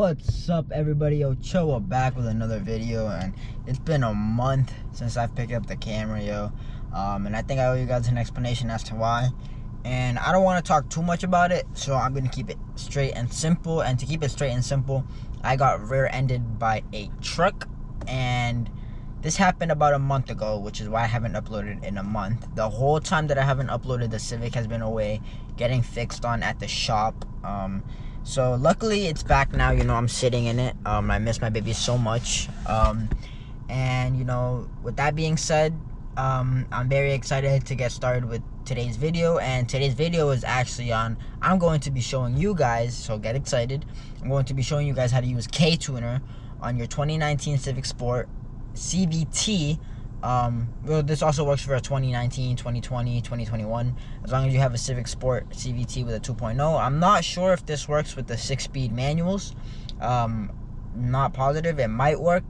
What's up, everybody? Yo, Cho, we're back with another video, and it's been a month since I've picked up the camera, yo. And I think I owe you guys an explanation as to why. And I don't want to talk too much about it, so I'm gonna keep it straight and simple. And to keep it straight and simple, I got rear-ended by a truck, and this happened about a month ago, which is why I haven't uploaded in a month. The whole time that I haven't uploaded, the Civic has been away getting fixed on at the shop. So luckily it's back now. You know, I'm sitting in it. I miss my baby so much. And you know, with that being said, I'm very excited to get started with today's video. And today's video is actually I'm going to be showing you guys, so get excited. I'm going to be showing you guys how to use Ktuner on your 2019 Civic Sport CVT. Well, this also works for a 2019, 2020, 2021, as long as you have a Civic Sport CVT with a 2.0. I'm not sure if this works with the 6-speed manuals. Not positive. It might work.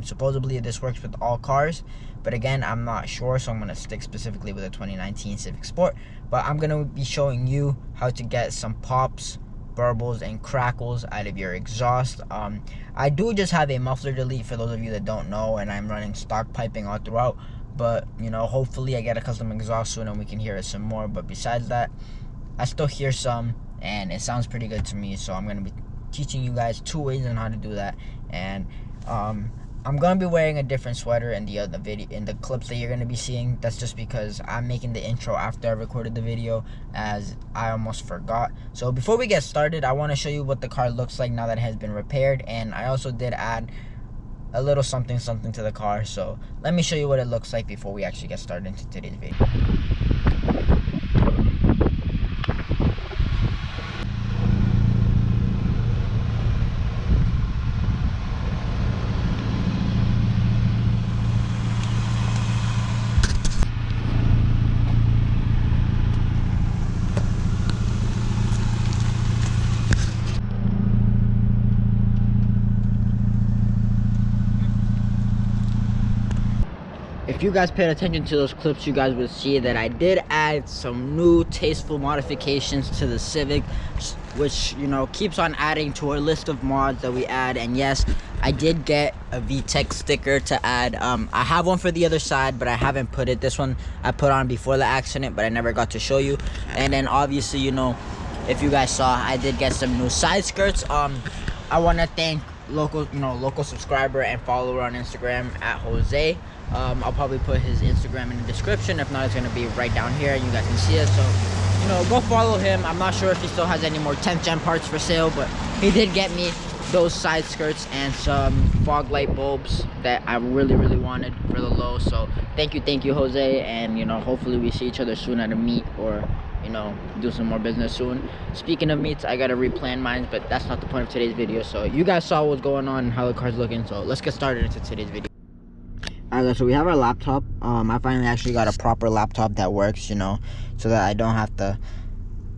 Supposedly this works with all cars, but again, I'm not sure, so I'm going to stick specifically with a 2019 Civic Sport. But I'm going to be showing you how to get some pops, burbles, and crackles out of your exhaust. I do just have a muffler delete for those of you that don't know, and I'm running stock piping all throughout, but you know, hopefully I get a custom exhaust soon and we can hear it some more. But besides that, I still hear some and it sounds pretty good to me, so I'm going to be teaching you guys 2 ways on how to do that. And I'm gonna be wearing a different sweater in the other video, in the clips that you're gonna be seeing. That's just because I'm making the intro after I recorded the video, as I almost forgot. So before we get started, I want to show you what the car looks like now that it has been repaired, and I also did add a little something to the car. So let me show you what it looks like before we actually get started into today's video. If you guys paid attention to those clips, you guys would see that I did add some new tasteful modifications to the Civic, which, you know, keeps on adding to our list of mods that we add. And yes, I did get a Vtec sticker to add. I have one for the other side, but I haven't put it. This one I put on before the accident, but I never got to show you. And then obviously, you know, if you guys saw, I did get some new side skirts. I want to thank local subscriber and follower on Instagram at Jose. I'll probably put his Instagram in the description. If not, it's going to be right down here and you guys can see it. So, you know, go follow him. I'm not sure if he still has any more 10th gen parts for sale, but he did get me those side skirts and some fog light bulbs that I really wanted for the low. So thank you, Jose. And, you know, hopefully we see each other soon at a meet, or, you know, do some more business soon. Speaking of meets, I gotta replan mine, but that's not the point of today's video. So you guys saw what's going on and how the car's looking, so let's get started into today's video. Alright, so we have our laptop. I finally actually got a proper laptop that works, you know, so that I don't have to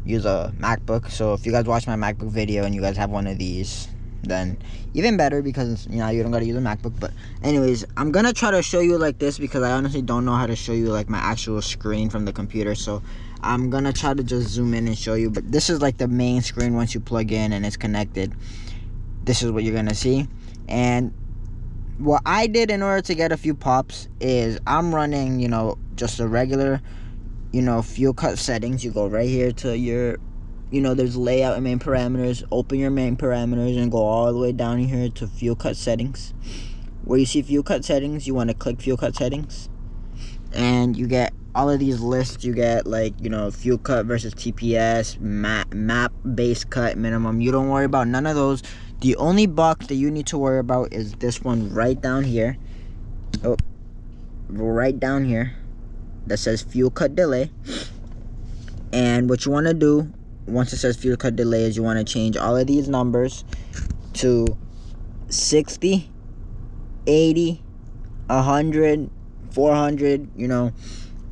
use a MacBook. So if you guys watch my MacBook video and you guys have one of these, then even better, because, you know, you don't gotta use a MacBook. But anyways, I'm gonna try to show you like this because I honestly don't know how to show you like my actual screen from the computer. So I'm gonna try to just zoom in and show you. But this is like the main screen. Once you plug in and it's connected, this is what you're gonna see. And what I did in order to get a few pops is I'm running, you know, just a regular, you know, fuel cut settings. You go right here to your, you know, there's layout and main parameters. Open your main parameters and go all the way down here to fuel cut settings. Where you see fuel cut settings, you want to click fuel cut settings, and you get all of these lists. You get, like, you know, fuel cut versus TPS, map base cut minimum. You don't worry about none of those. The only box that you need to worry about is this one right down here. Oh, right down here, that says fuel cut delay. And what you want to do once it says fuel cut delay is you want to change all of these numbers to 60, 80, 100, 400. You know,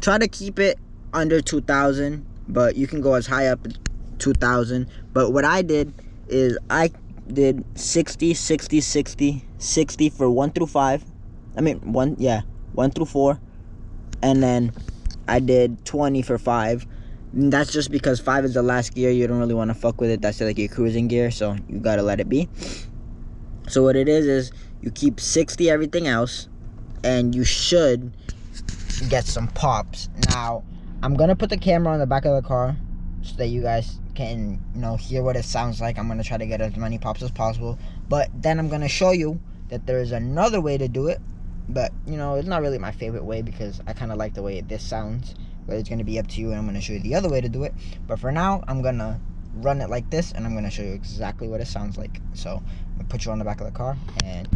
try to keep it under 2,000, but you can go as high up as 2,000. But what I did is I did 60, 60, 60, 60 for 1 through 5. I mean, 1 through 4. And then I did 20 for 5. And that's just because 5 is the last gear. You don't really want to fuck with it. That's like your cruising gear, so you gotta let it be. So what it is you keep 60 everything else, and you should get some pops. Now, I'm gonna put the camera on the back of the car so that you guys can, hear what it sounds like. I'm gonna try to get as many pops as possible, but then I'm gonna show you that there is another way to do it. But it's not really my favorite way because I kind of like the way this sounds. But it's gonna be up to you, and I'm gonna show you the other way to do it. But for now, I'm gonna run it like this, and I'm gonna show you exactly what it sounds like. So I'm gonna put you on the back of the car, and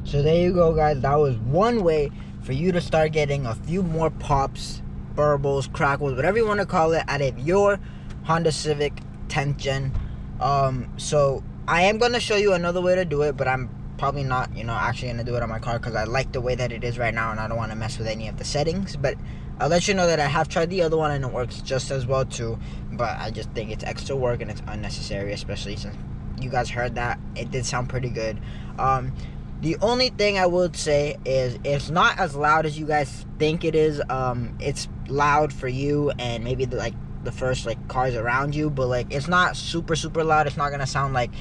so there you go, guys. That was one way for you to start getting a few more pops, burbles, crackles, whatever you want to call it, out of your Honda Civic 10th gen. So I am going to show you another way to do it, but I'm probably not, actually going to do it on my car because I like the way that it is right now and I don't want to mess with any of the settings. But I'll let you know that I have tried the other one and it works just as well too, but I just think it's extra work and it's unnecessary, especially since you guys heard that it did sound pretty good. The only thing I would say is it's not as loud as you guys think it is. It's loud for you and maybe the first cars around you, but it's not super loud. It's not gonna sound like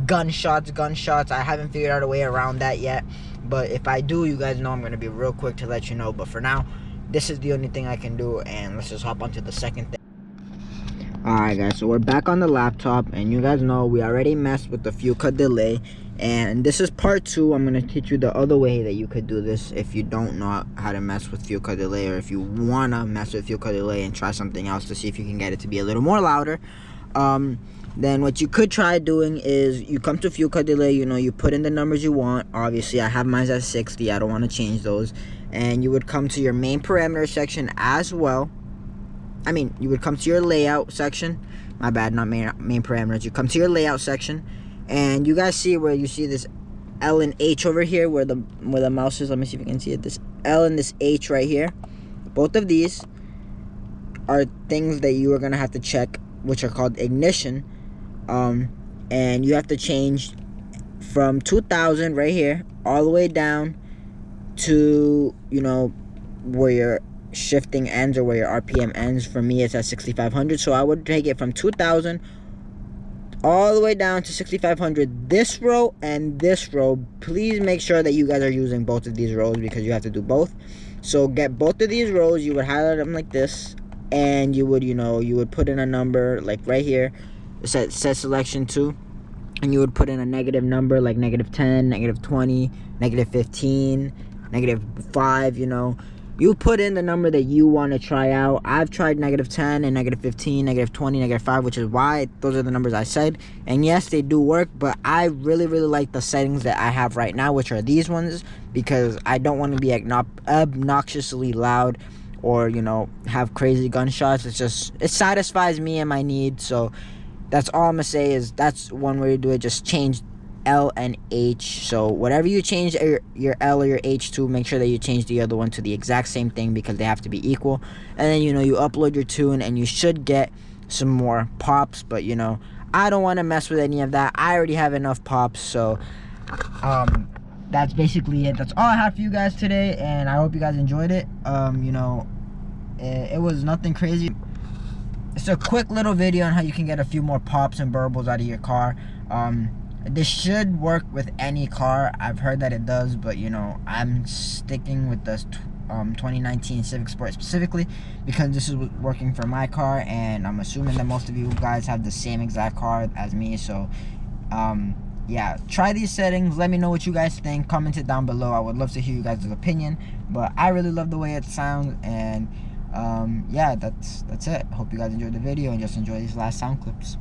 gunshots. I haven't figured out a way around that yet, but if I do, you guys know I'm gonna be real quick to let you know. But for now, this is the only thing I can do, and let's just hop onto the second thing. Alright guys, so we're back on the laptop, and you guys know we already messed with the fuel cut delay, and this is part 2. I'm going to teach you the other way that you could do this if you don't know how to mess with fuel cut delay, or if you want to mess with fuel cut delay and try something else to see if you can get it to be a little more louder. Then what you could try doing is you come to fuel cut delay, you put in the numbers you want. Obviously I have mine at 60, I don't want to change those. And you would come to your main parameter section as well. I mean, you would come to your layout section. My bad, not main parameters. You come to your layout section, and you guys see where you see this L and H over here where the mouse is. Let me see if you can see it. This L and this H right here. Both of these are things that you are gonna have to check, which are called ignition. And you have to change from 2000 right here all the way down to, you know, where your shifting ends or where your RPM ends. For me, it's at 6500, so I would take it from 2000 all the way down to 6500, this row and this row. Please make sure that you guys are using both of these rows because you have to do both. So get both of these rows, you would highlight them like this, and you would, you know, you would put in a number like right here, set selection 2, and you would put in a negative number like -10, -20, -15, -5, you know. You put in the number that you want to try out. I've tried -10 and -15, -20, -5, which is why those are the numbers I said. And yes, they do work, but I really like the settings that I have right now, which are these ones, because I don't want to be obnoxiously loud or, you know, have crazy gunshots. It's just, it satisfies me and my needs. So that's all I'm gonna say, is that's one way to do it. Just change L and H. So whatever you change your L or your H to, make sure that you change the other one to the exact same thing, because they have to be equal. And then, you know, you upload your tune and you should get some more pops. But, you know, I don't want to mess with any of that. I already have enough pops. So that's basically it. That's all I have for you guys today, and I hope you guys enjoyed it. You know, it was nothing crazy. It's a quick little video on how you can get a few more pops and burbles out of your car. This should work with any car. I've heard that it does, but, you know, I'm sticking with this 2019 Civic Sport specifically because this is working for my car, and I'm assuming that most of you guys have the same exact car as me. So yeah, try these settings. Let me know what you guys think. Comment it down below. I would love to hear you guys' opinion, but I really love the way it sounds. And yeah, that's it. Hope you guys enjoyed the video, and just enjoy these last sound clips.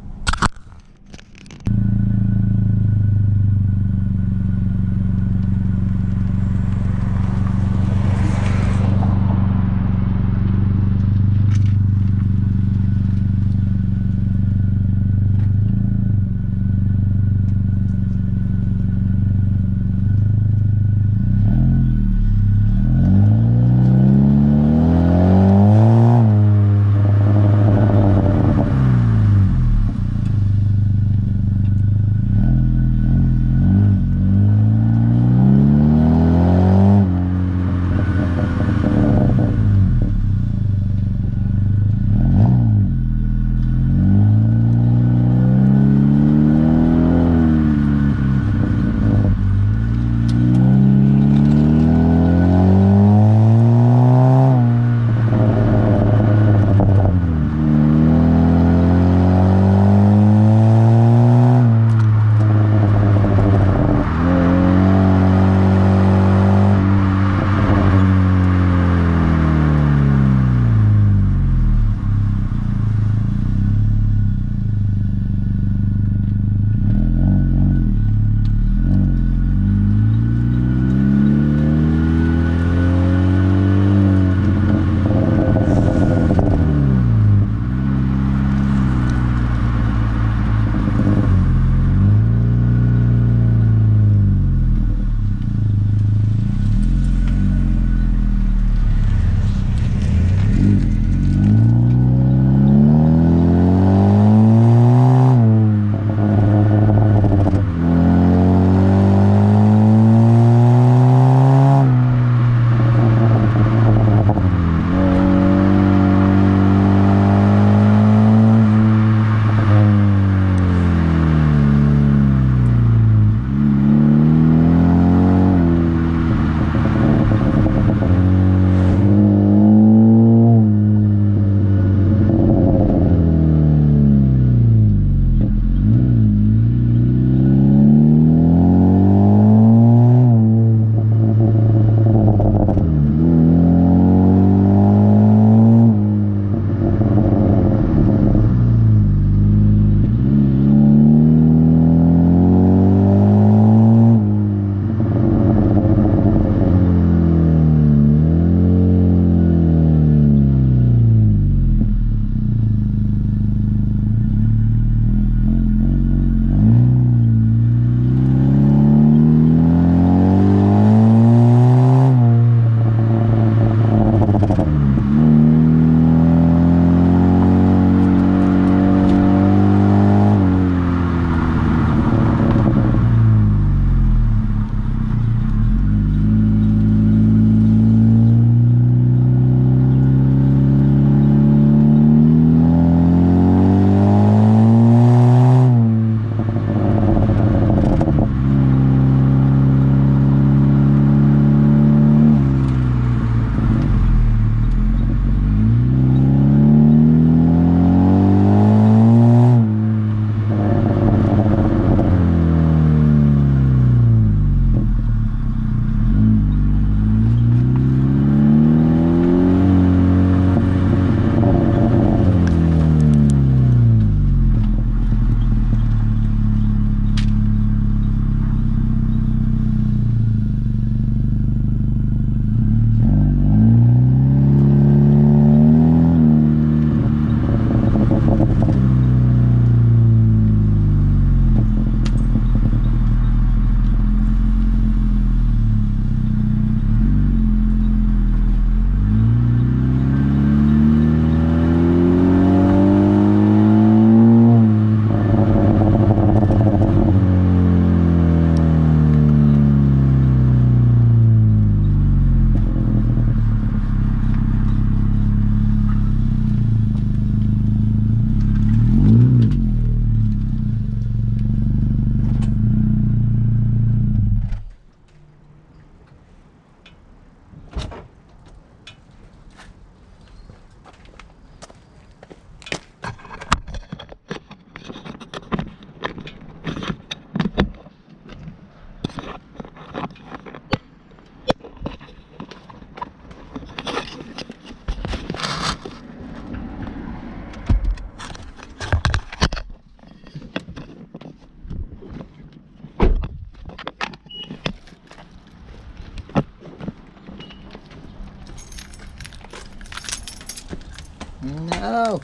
No.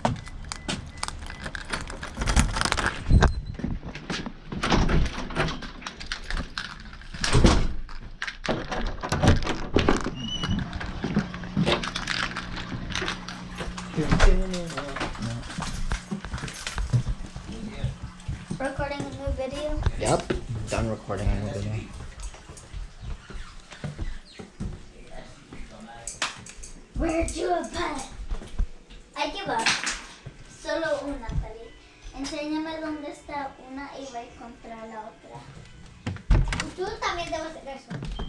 Recording a new video? Yep. Done recording a new video. Where'd you put? I give up. Solo una, Tali. Enséñame dónde está una y voy a encontrar la otra. Y tú también debes hacer eso.